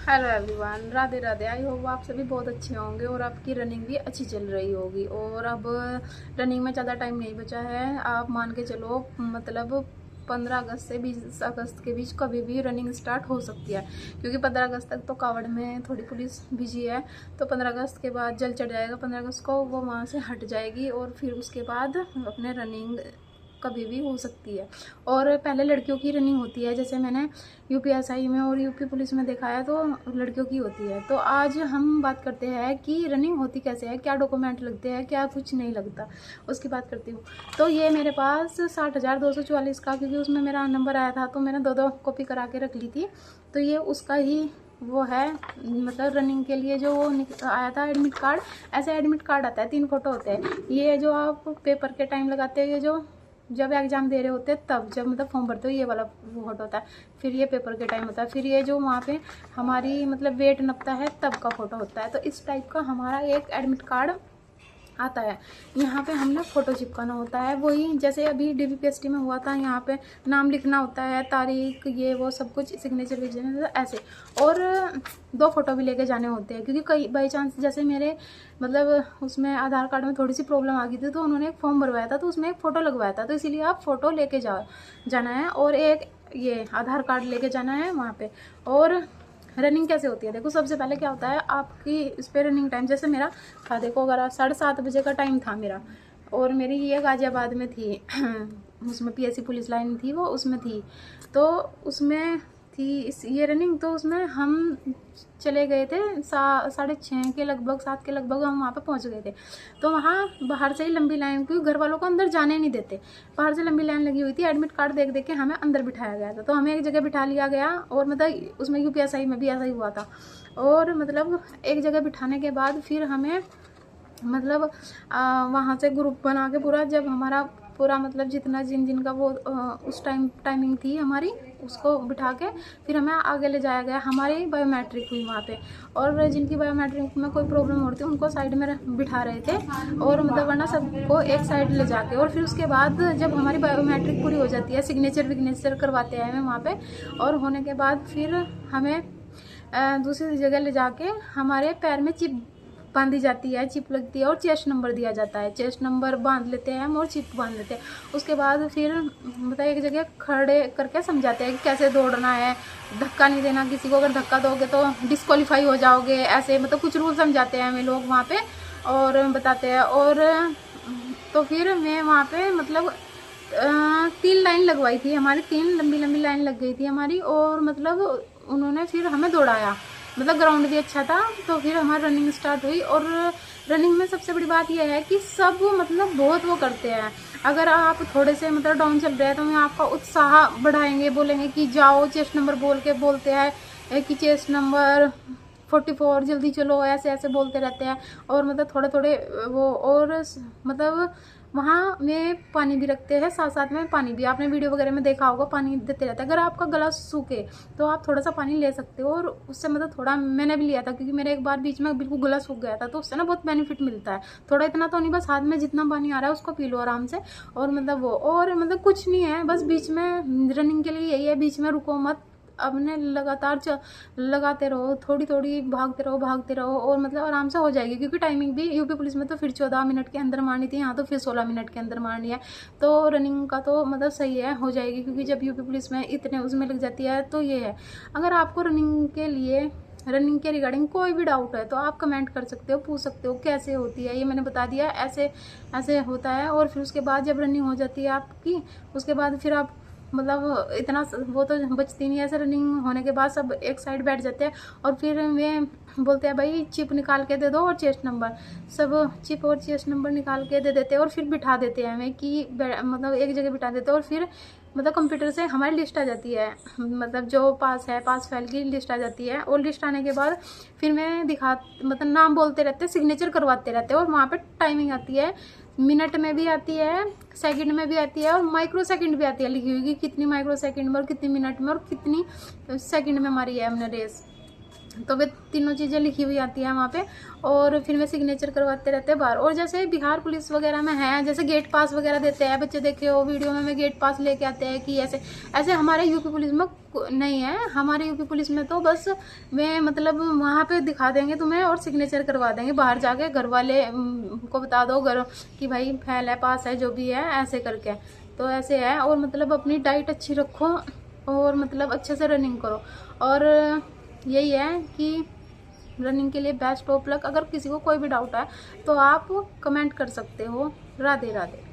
Hello everyone, Radhe Radhe. I hope आप सभी बहुत अच्छे होंगे और आपकी रनिंग भी अच्छी चल रही होगी। और अब रनिंग में ज़्यादा टाइम नहीं बचा है। आप मान के चलो मतलब 15 अगस्त से 20 अगस्त के बीच कभी भी रनिंग स्टार्ट हो सकती है, क्योंकि 15 अगस्त तक तो कावड़ में थोड़ी पुलिस बिजी है। तो 15 अगस्त के बाद जल चढ़ जाएगा, 15 अगस्त को वो वहाँ से हट जाएगी और फिर उसके बाद अपने रनिंग कभी भी हो सकती है। और पहले लड़कियों की रनिंग होती है, जैसे मैंने यूपीएसआई में और यूपी पुलिस में देखा है तो लड़कियों की होती है। तो आज हम बात करते हैं कि रनिंग होती कैसे है, क्या डॉक्यूमेंट लगते हैं, क्या कुछ नहीं लगता, उसकी बात करती हूँ। तो ये मेरे पास 60,244 का, क्योंकि उसमें मेरा नंबर आया था तो मैंने दो कॉपी करा के रख ली थी। तो ये उसका ही वो है, मतलब रनिंग के लिए जो आया था एडमिट कार्ड। ऐसे एडमिट कार्ड आता है, 3 फोटो होते हैं। ये जो आप पेपर के टाइम लगाते हो, ये जो जब एग्जाम दे रहे होते हैं तब, जब मतलब फॉर्म भरते हो, ये वाला वो फोटो होता है। फिर ये पेपर के टाइम होता है। फिर ये जो वहाँ पे हमारी मतलब वेट नपता है तब का फोटो होता है। तो इस टाइप का हमारा एक एडमिट कार्ड आता है। यहाँ पे हमने फ़ोटो चिपकाना होता है, वही जैसे अभी डीबीपीएसटी में हुआ था। यहाँ पे नाम लिखना होता है, तारीख, ये वो सब कुछ, सिग्नेचर विग्नेचर ऐसे। और 2 फोटो भी लेके जाने होते हैं, क्योंकि कई बाई चांस जैसे मेरे मतलब उसमें आधार कार्ड में थोड़ी सी प्रॉब्लम आ गई थी, तो उन्होंने एक फॉर्म भरवाया था तो उसमें एक फ़ोटो लगवाया था। तो इसीलिए आप फ़ोटो लेके जाना है और एक ये आधार कार्ड लेके जाना है वहाँ पे। और रनिंग कैसे होती है, देखो सबसे पहले क्या होता है आपकी इस पर रनिंग टाइम। जैसे मेरा था, देखो अगर 7:30 बजे का टाइम था मेरा, और मेरी ये गाजियाबाद में थी उसमें पीएससी पुलिस लाइन थी, वो उसमें थी। तो उसमें थी ये रनिंग। तो उसमें हम चले गए थे 6:30 के लगभग, 7 के लगभग हम वहाँ पे पहुँच गए थे। तो वहाँ बाहर से ही लंबी लाइन, क्योंकि घर वालों को अंदर जाने नहीं देते, बाहर से लंबी लाइन लगी हुई थी। एडमिट कार्ड देख देख के हमें अंदर बिठाया गया था। तो हमें एक जगह बिठा लिया गया, और मतलब उसमें यूपीएसआई में भी ऐसा ही हुआ था। और मतलब एक जगह बिठाने के बाद फिर हमें मतलब वहाँ से ग्रुप बना के पूरा, जब हमारा पूरा मतलब जितना जिनका वो उस टाइमिंग थी हमारी, उसको बिठा के फिर हमें आगे ले जाया गया। हमारी बायोमेट्रिक हुई वहाँ पे, और जिनकी बायोमेट्रिक में कोई प्रॉब्लम हो रही थी उनको साइड में बिठा रहे थे, और मतलब वरना सबको एक साइड ले जाके। और फिर उसके बाद जब हमारी बायोमेट्रिक पूरी हो जाती है, सिग्नेचर विग्नेचर करवाते हैं हमें वहाँ पे, और होने के बाद फिर हमें दूसरी जगह ले जाके हमारे पैर में चिप बांधी जाती है, चिप लगती है, और चेस्ट नंबर दिया जाता है। चेस्ट नंबर बांध लेते हैं हम और चिप बांध लेते हैं। उसके बाद फिर मतलब एक जगह खड़े करके समझाते हैं कि कैसे दौड़ना है, धक्का नहीं देना किसी को, अगर धक्का दोगे तो डिस्क्वालीफाई हो जाओगे, ऐसे मतलब कुछ रूल समझाते हैं हमें लोग वहाँ पे और बताते हैं। और तो फिर मैं वहाँ पे मतलब 3 लाइन लगवाई थी हमारी, 3 लंबी लंबी लाइन लग गई थी हमारी। और मतलब उन्होंने फिर हमें दौड़ाया, मतलब ग्राउंड भी अच्छा था। तो फिर हमारी रनिंग स्टार्ट हुई। और रनिंग में सबसे बड़ी बात यह है कि सब मतलब बहुत वो करते हैं। अगर आप थोड़े से मतलब डाउन चल रहे हैं तो मैं आपका उत्साह बढ़ाएंगे, बोलेंगे कि जाओ, चेस्ट नंबर बोलते हैं कि चेस्ट नंबर 44 जल्दी चलो, ऐसे ऐसे बोलते रहते हैं। और मतलब थोड़े थोड़े वो, और मतलब वहाँ में पानी भी रखते हैं, साथ साथ में पानी भी, आपने वीडियो वगैरह में देखा होगा, पानी देते रहते हैं। अगर आपका गला सूखे तो आप थोड़ा सा पानी ले सकते हो, और उससे मतलब थोड़ा मैंने भी लिया था, क्योंकि मेरे एक बार बीच में बिल्कुल गला सूख गया था। तो उससे ना बहुत बेनिफिट मिलता है। थोड़ा इतना तो नहीं, बस हाथ में जितना पानी आ रहा है उसको पी लो आराम से। और मतलब वो, और मतलब कुछ नहीं है, बस बीच में रनिंग के लिए यही है, बीच में रुको मत, अपने लगातार लगाते रहो, थोड़ी थोड़ी भागते रहो और मतलब आराम से हो जाएगी। क्योंकि टाइमिंग भी यूपी पुलिस में तो फिर 14 मिनट के अंदर मारनी थी, यहाँ तो फिर 16 मिनट के अंदर मारनी है। तो रनिंग का तो मतलब सही है, हो जाएगी, क्योंकि जब यूपी पुलिस में इतने उसमें लग जाती है। तो ये है, अगर आपको रनिंग के रिगार्डिंग कोई भी डाउट है तो आप कमेंट कर सकते हो, पूछ सकते हो कैसे होती है। ये मैंने बता दिया, ऐसे ऐसे होता है। और फिर उसके बाद जब रनिंग हो जाती है आपकी, उसके बाद फिर आप मतलब इतना वो तो बचती नहीं है। ऐसे रनिंग होने के बाद सब एक साइड बैठ जाते हैं, और फिर वे बोलते हैं भाई चिप निकाल के दे दो और चेस्ट नंबर, सब चिप और चेस्ट नंबर निकाल के दे देते हैं। और फिर बिठा देते हैं हमें कि मतलब एक जगह बिठा देते हैं। और फिर मतलब कंप्यूटर से हमारी लिस्ट आ जाती है, मतलब जो पास फेल की लिस्ट आ जाती है। और लिस्ट आने के बाद फिर मैं मतलब नाम बोलते रहते हैं, सिग्नेचर करवाते रहते हैं। और वहाँ पे टाइमिंग आती है, मिनट में भी आती है, सेकंड में भी आती है, और माइक्रो सेकंड भी आती है लिखी हुई कि कितनी माइक्रो सेकंड में और कितनी मिनट में और कितनी सेकंड में हमारी है हमने रेस। तो वे तीनों चीज़ें लिखी हुई आती है वहाँ पे, और फिर वे सिग्नेचर करवाते रहते हैं बाहर। और जैसे बिहार पुलिस वगैरह में है, जैसे गेट पास वगैरह देते हैं बच्चे, देखे हो वीडियो में गेट पास लेके आते हैं कि ऐसे ऐसे हमारे यूपी पुलिस में नहीं है। हमारे यूपी पुलिस में तो बस वे मतलब वहाँ पे दिखा देंगे तुम्हें और सिग्नेचर करवा देंगे, बाहर जाके घर वाले को बता दो घर कि भाई फैल है, पास है, जो भी है, ऐसे करके। तो ऐसे है। और मतलब अपनी डाइट अच्छी रखो और मतलब अच्छे से रनिंग करो। और यही है कि रनिंग के लिए बेस्ट ऑफ लक। अगर किसी को कोई भी डाउट है तो आप कमेंट कर सकते हो। राधे राधे।